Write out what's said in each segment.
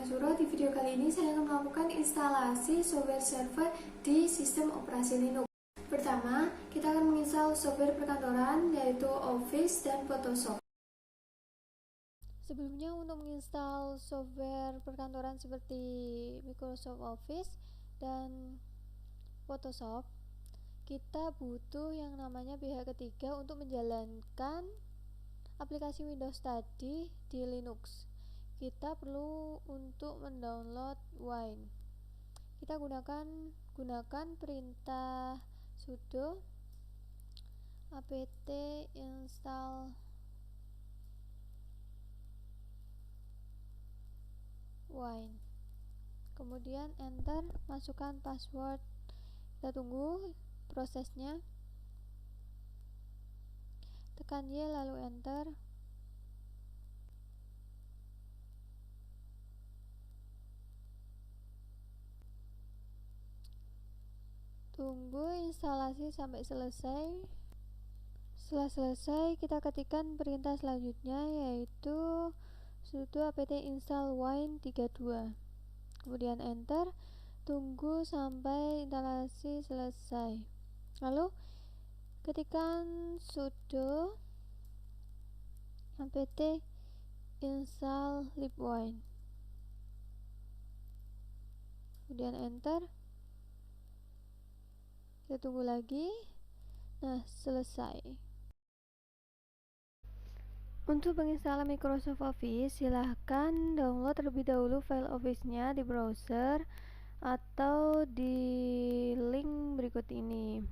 Suro. Di video kali ini saya akan melakukan instalasi software server di sistem operasi Linux. Pertama, kita akan menginstal software perkantoran yaitu Office dan Photoshop. Sebelumnya, untuk menginstal software perkantoran seperti Microsoft Office dan Photoshop, kita butuh yang namanya pihak ketiga untuk menjalankan aplikasi Windows tadi di Linux. Kita perlu untuk mendownload Wine. Kita gunakan perintah sudo apt install Wine, kemudian enter, masukkan password. Kita tunggu prosesnya, tekan Y lalu enter. Tunggu instalasi sampai selesai. Setelah selesai, kita ketikkan perintah selanjutnya yaitu sudo apt install wine 32. Kemudian enter. Tunggu sampai instalasi selesai. Lalu ketikkan sudo apt install libwine. Kemudian enter. Kita tunggu lagi. Nah, selesai. Untuk penginstalan Microsoft Office, silahkan download terlebih dahulu file Office-nya di browser atau di link berikut ini.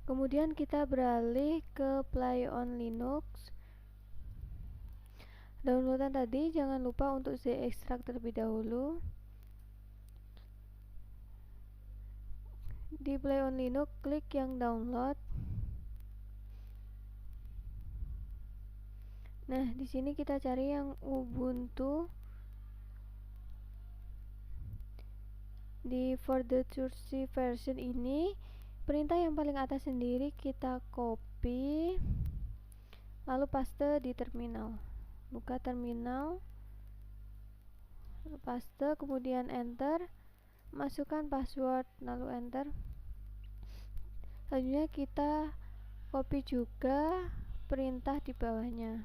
Kemudian kita beralih ke Play on Linux. Downloadan tadi jangan lupa untuk ekstrak terlebih dahulu. Di Play on Linux, klik yang download. Nah, di sini kita cari yang Ubuntu. Di for the Turkey version ini, perintah yang paling atas sendiri kita copy, lalu paste di terminal. Buka terminal, paste, kemudian enter, masukkan password, lalu enter. Selanjutnya kita copy juga perintah di bawahnya.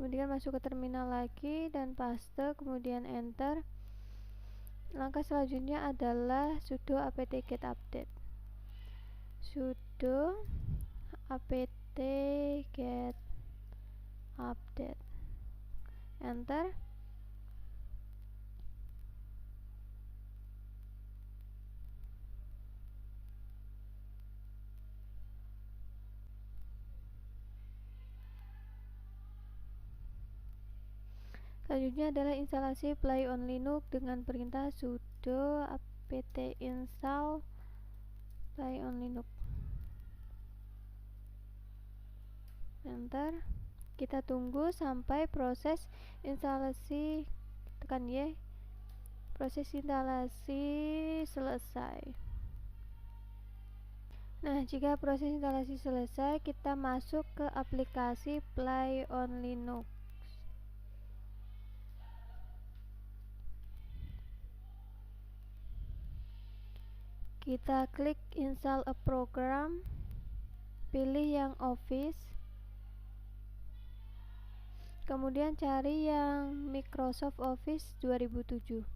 Kemudian masuk ke terminal lagi dan paste, kemudian enter. Langkah selanjutnya adalah sudo apt get update. Sudo apt get update. Enter. Selanjutnya adalah instalasi Play on Linux dengan perintah sudo apt install Play on Linux. Enter. Kita tunggu sampai proses instalasi, tekan Y. Proses instalasi selesai. Nah, jika proses instalasi selesai, kita masuk ke aplikasi Play on Linux. Kita klik install a program, pilih yang Office, kemudian cari yang Microsoft Office 2007.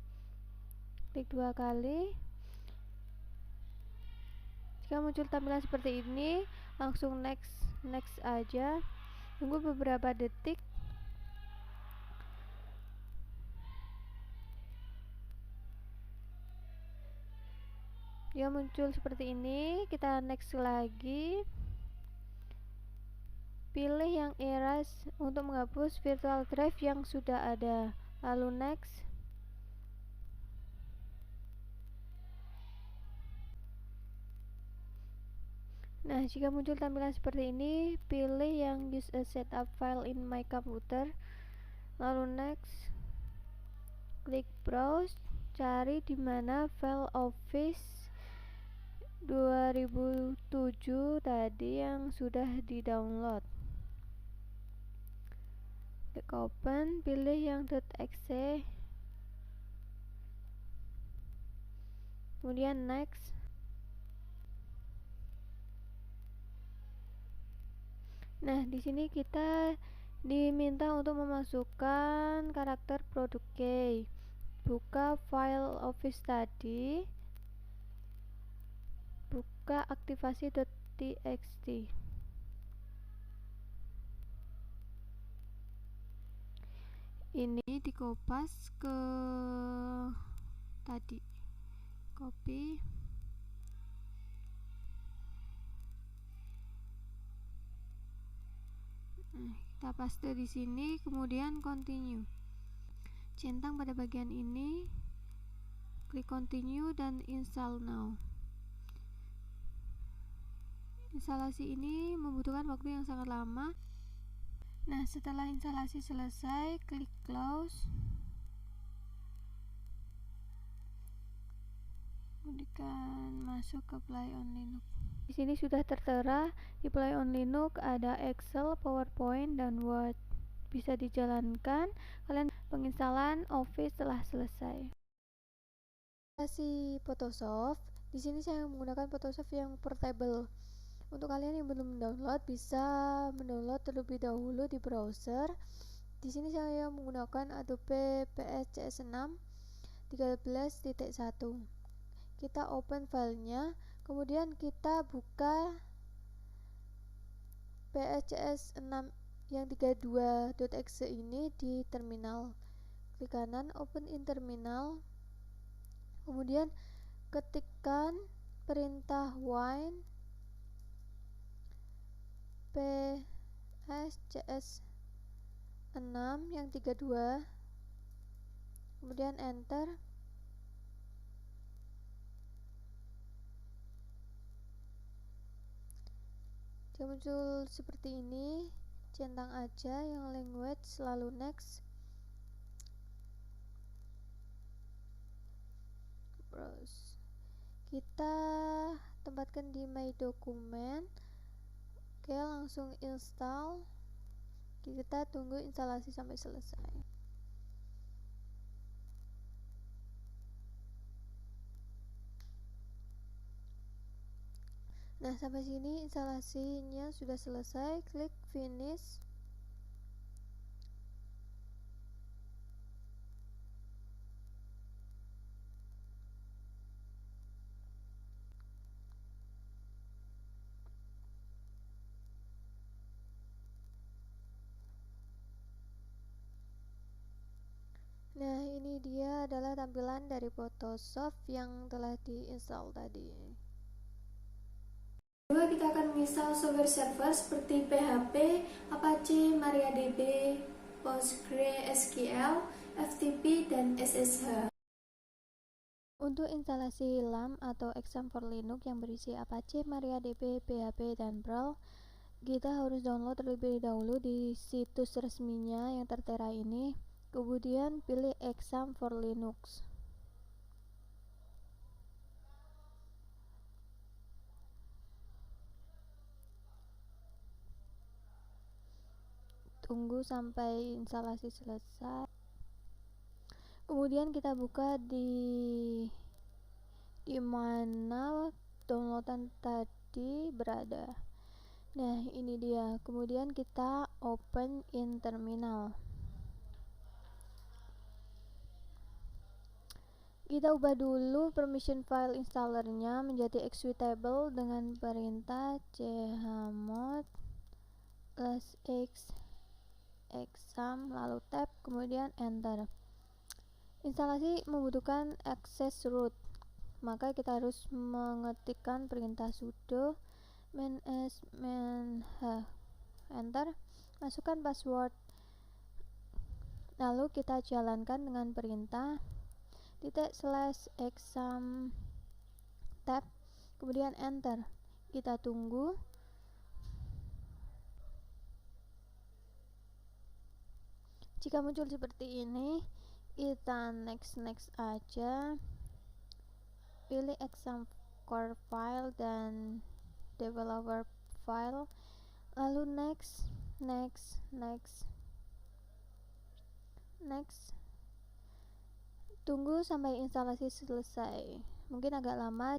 Klik 2 kali. Jika muncul tampilan seperti ini, langsung next aja. Tunggu beberapa detik. Dia muncul seperti ini, kita next lagi. Pilih yang erase untuk menghapus virtual drive yang sudah ada, lalu next. Nah, jika muncul tampilan seperti ini, pilih yang use a setup file in my computer, lalu next. Klik browse, cari di mana file Office 2007 tadi yang sudah di-download. Klik open, pilih yang .exe, kemudian next. Nah, di sini kita diminta untuk memasukkan karakter produk key. Buka file office tadi, buka aktivasi.txt. Ini dikopas ke tadi, copy, kita paste di sini, kemudian continue. Centang pada bagian ini, klik continue dan install now. Instalasi ini membutuhkan waktu yang sangat lama. Nah, setelah instalasi selesai, klik close. Kemudian masuk ke Play on Linux. Di sini sudah tertera di Play on Linux ada Excel, PowerPoint, dan Word. Bisa dijalankan. Kalian penginstalan Office telah selesai. Instalasi Photoshop. Di sini saya menggunakan Photoshop yang portable. Untuk kalian yang belum mendownload, bisa mendownload terlebih dahulu di browser. Di sini saya menggunakan Adobe PSCS6 13.1. Kita open filenya, kemudian kita buka PSCS6 yang 32.exe ini di terminal. Klik kanan, open in terminal, kemudian ketikkan perintah wine PSCS6 yang 32, kemudian enter. Dia muncul seperti ini, centang aja yang language, lalu next, browse. Kita tempatkan di my document. Oke, langsung install. Kita tunggu instalasi sampai selesai. Nah, sampai sini instalasinya sudah selesai. Klik finish. Nah, ini dia adalah tampilan dari Photoshop yang telah diinstal tadi. Kedua, kita akan menginstal software server seperti PHP, Apache, MariaDB, PostgreSQL, FTP, dan SSH. Untuk instalasi LAM atau Exam for Linux yang berisi Apache, MariaDB, PHP, dan Braille, kita harus download terlebih dahulu di situs resminya yang tertera ini. Kemudian pilih Exam for Linux. Tunggu sampai instalasi selesai. Kemudian kita buka di mana downloadan tadi berada. Nah, ini dia. Kemudian kita open in terminal. Kita ubah dulu permission file installernya menjadi executable dengan perintah chmod /x exam lalu tab, kemudian enter. Instalasi membutuhkan access root, maka kita harus mengetikkan perintah sudo -s enter, masukkan password, lalu kita jalankan dengan perintah /exam tab, kemudian enter. Kita tunggu. Jika muncul seperti ini, kita next aja, pilih exam core file dan developer file, lalu next. Next, tunggu sampai instalasi selesai, mungkin agak lama.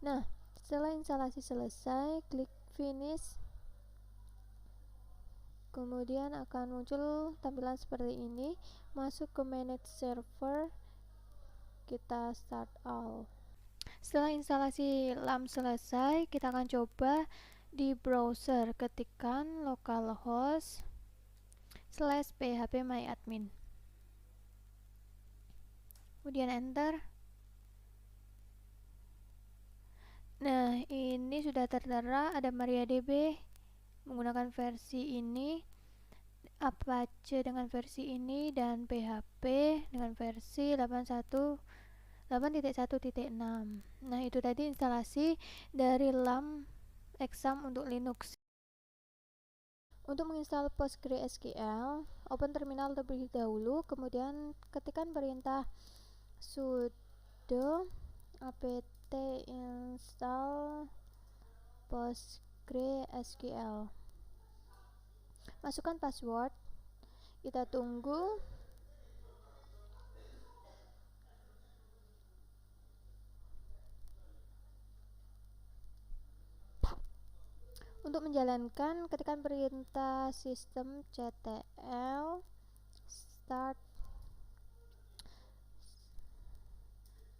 Nah, setelah instalasi selesai, klik finish. Kemudian akan muncul tampilan seperti ini. Masuk ke manage server, kita start all. Setelah instalasi LAMP selesai, kita akan coba di browser. Ketikkan localhost /phpMyAdmin, kemudian enter. Nah, ini sudah tertera ada MariaDB menggunakan versi ini, Apache dengan versi ini, dan PHP dengan versi 8.1.6. Nah, itu tadi instalasi dari LAMP exam untuk Linux. Untuk menginstal PostgreSQL, open terminal terlebih dahulu, kemudian ketikkan perintah sudo apt install PostgreSQL. Masukkan password, kita tunggu. Untuk menjalankan, ketikkan perintah systemctl start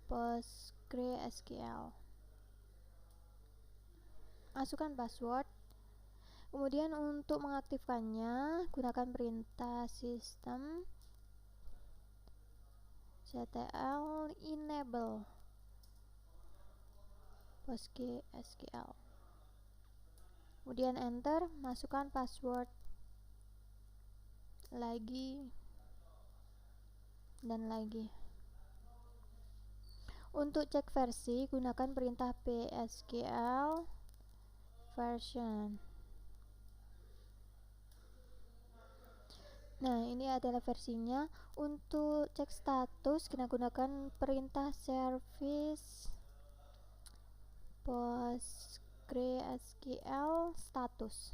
PostgreSQL. Masukkan password. Kemudian untuk mengaktifkannya, gunakan perintah systemctl enable PostgreSQL. Kemudian enter, masukkan password lagi dan lagi. Untuk cek versi, gunakan perintah psql version. Nah, ini adalah versinya. Untuk cek status, kita gunakan perintah service PostgreSQL status.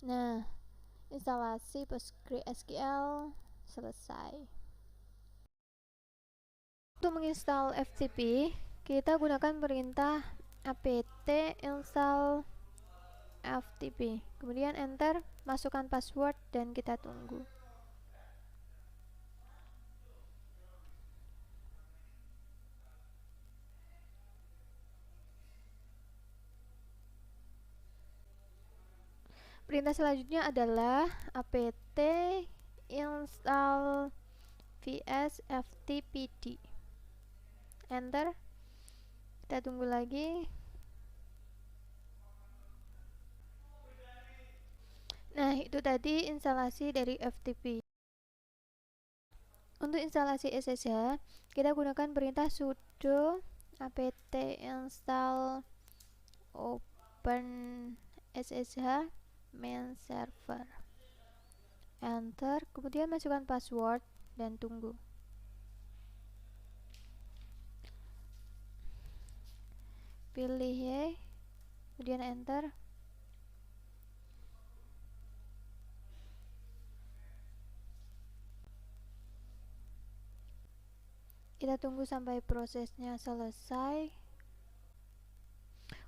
Nah, instalasi PostgreSQL selesai. Untuk menginstal FTP, kita gunakan perintah apt install FTP. Kemudian enter, masukkan password, dan kita tunggu. Perintah selanjutnya adalah apt install vs ftpd. Enter, kita tunggu lagi. Nah, itu tadi instalasi dari FTP. Untuk instalasi SSH, kita gunakan perintah sudo apt install open SSH main server. Enter, kemudian masukkan password dan tunggu. Pilih Y, kemudian enter. Kita tunggu sampai prosesnya selesai.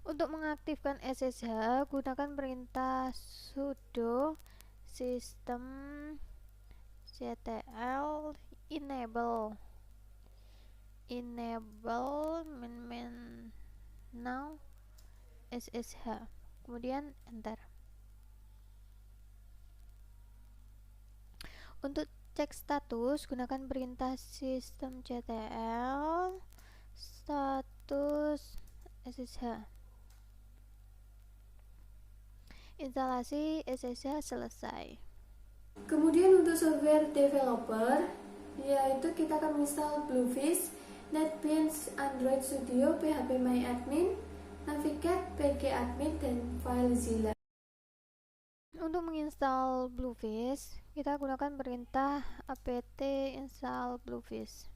Untuk mengaktifkan SSH, gunakan perintah sudo systemctl enable now SSH, kemudian enter. Untuk cek status, gunakan perintah systemctl status SSH. Instalasi SSH selesai. Kemudian untuk software developer, yaitu kita akan install Bluefish, NetBeans, Android Studio, phpMyAdmin, Navigat, pgadmin, dan FileZilla. Untuk menginstal Bluefish, kita gunakan perintah apt install Bluefish.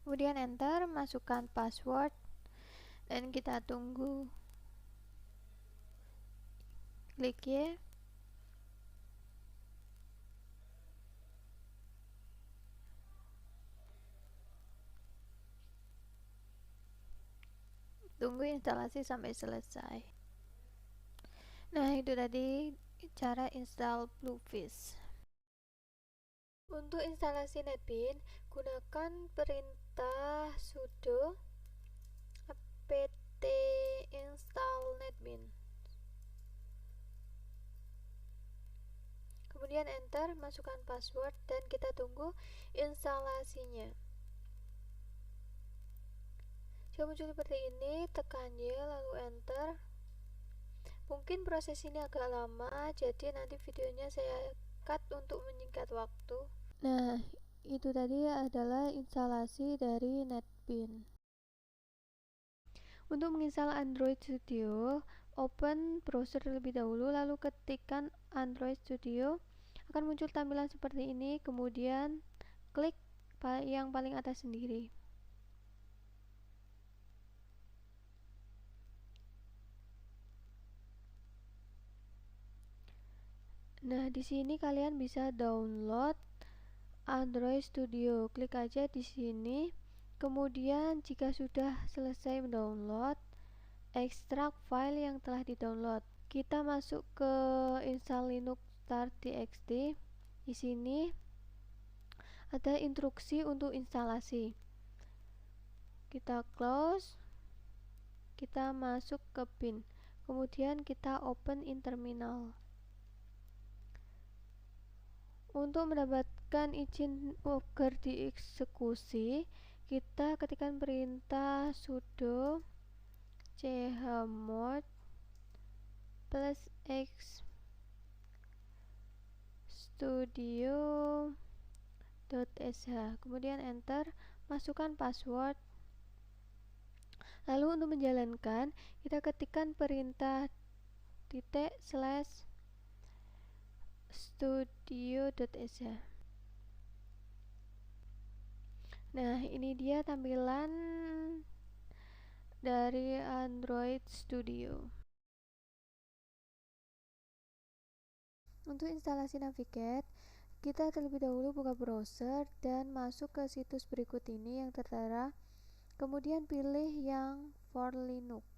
Kemudian enter, masukkan password, dan kita tunggu. Klik Y. Tunggu instalasi sampai selesai. Nah, itu tadi cara install Bluefish. Untuk instalasi NetBeans, gunakan perintah sudo apt install NetBeans. Kemudian enter, masukkan password, dan kita tunggu instalasinya. Jika muncul seperti ini, tekan Y lalu enter. Mungkin proses ini agak lama, jadi nanti videonya saya cut untuk menyingkat waktu. Nah, itu tadi adalah instalasi dari NetBeans. Untuk menginstal Android Studio, open browser terlebih dahulu, lalu ketikkan Android Studio. Akan muncul tampilan seperti ini, kemudian klik yang paling atas sendiri. Nah, di sini kalian bisa download Android Studio. Klik aja di sini. Kemudian jika sudah selesai mendownload, ekstrak file yang telah didownload. Kita masuk ke install Linux start.txt. Di sini ada instruksi untuk instalasi. Kita close. Kita masuk ke bin. Kemudian kita open in terminal. Untuk mendapatkan izin agar dieksekusi, kita ketikkan perintah sudo chmod +x studio.sh, kemudian enter, masukkan password. Lalu untuk menjalankan, kita ketikkan perintah /studio.sh. Nah, ini dia tampilan dari Android Studio. Untuk instalasi Navigat, kita terlebih dahulu buka browser dan masuk ke situs berikut ini yang tertera. Kemudian pilih yang for Linux.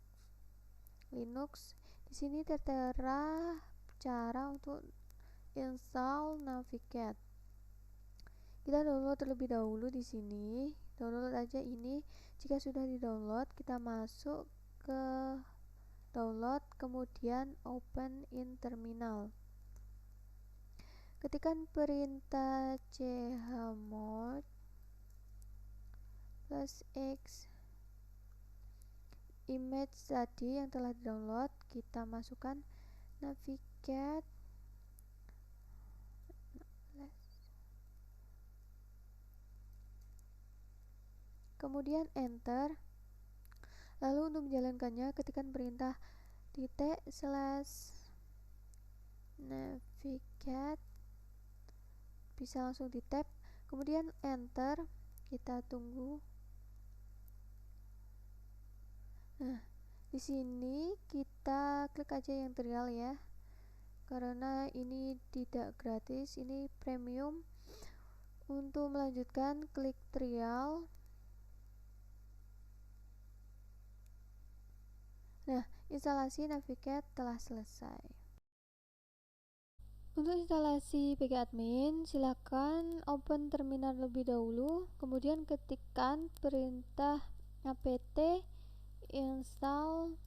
Di sini tertera cara untuk install Navigat. Kita download terlebih dahulu di sini. Download aja ini. Jika sudah di-download, kita masuk ke download, kemudian open in terminal. Ketikkan perintah chmod +x image tadi yang telah di-download, kita masukkan Navigat. Kemudian enter. Lalu untuk menjalankannya, ketikkan perintah /navigat, bisa langsung di tab, kemudian enter, kita tunggu. Nah, di sini kita klik aja yang trial ya, karena ini tidak gratis, ini premium. Untuk melanjutkan, klik trial. Nah, instalasi Navigat telah selesai. Untuk instalasi pgadmin, silakan open terminal lebih dahulu, kemudian ketikkan perintah apt install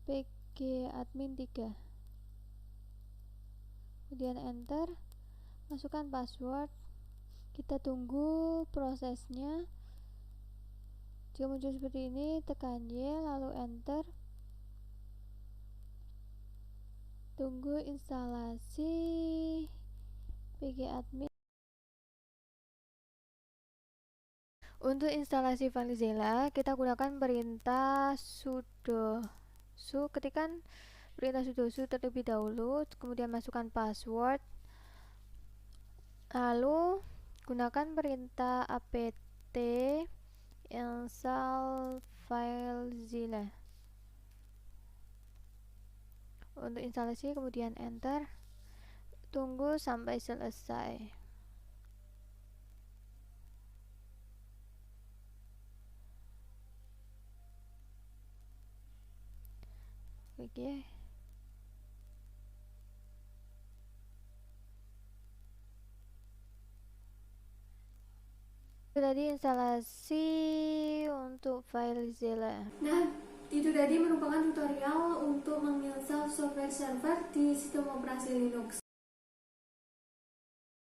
pgadmin 3. Kemudian enter, masukkan password. Kita tunggu prosesnya. Jika muncul seperti ini, tekan Y lalu enter. Tunggu instalasi pgadmin. Untuk instalasi FileZilla, kita gunakan perintah sudo su. Ketikkan perintah sudo su terlebih dahulu, kemudian masukkan password, lalu gunakan perintah apt install FileZilla untuk instalasi, kemudian enter. Tunggu sampai selesai. Oke. Itu tadi instalasi untuk FileZilla. Nah, itu tadi merupakan tutorial untuk menginstal software server di sistem operasi Linux.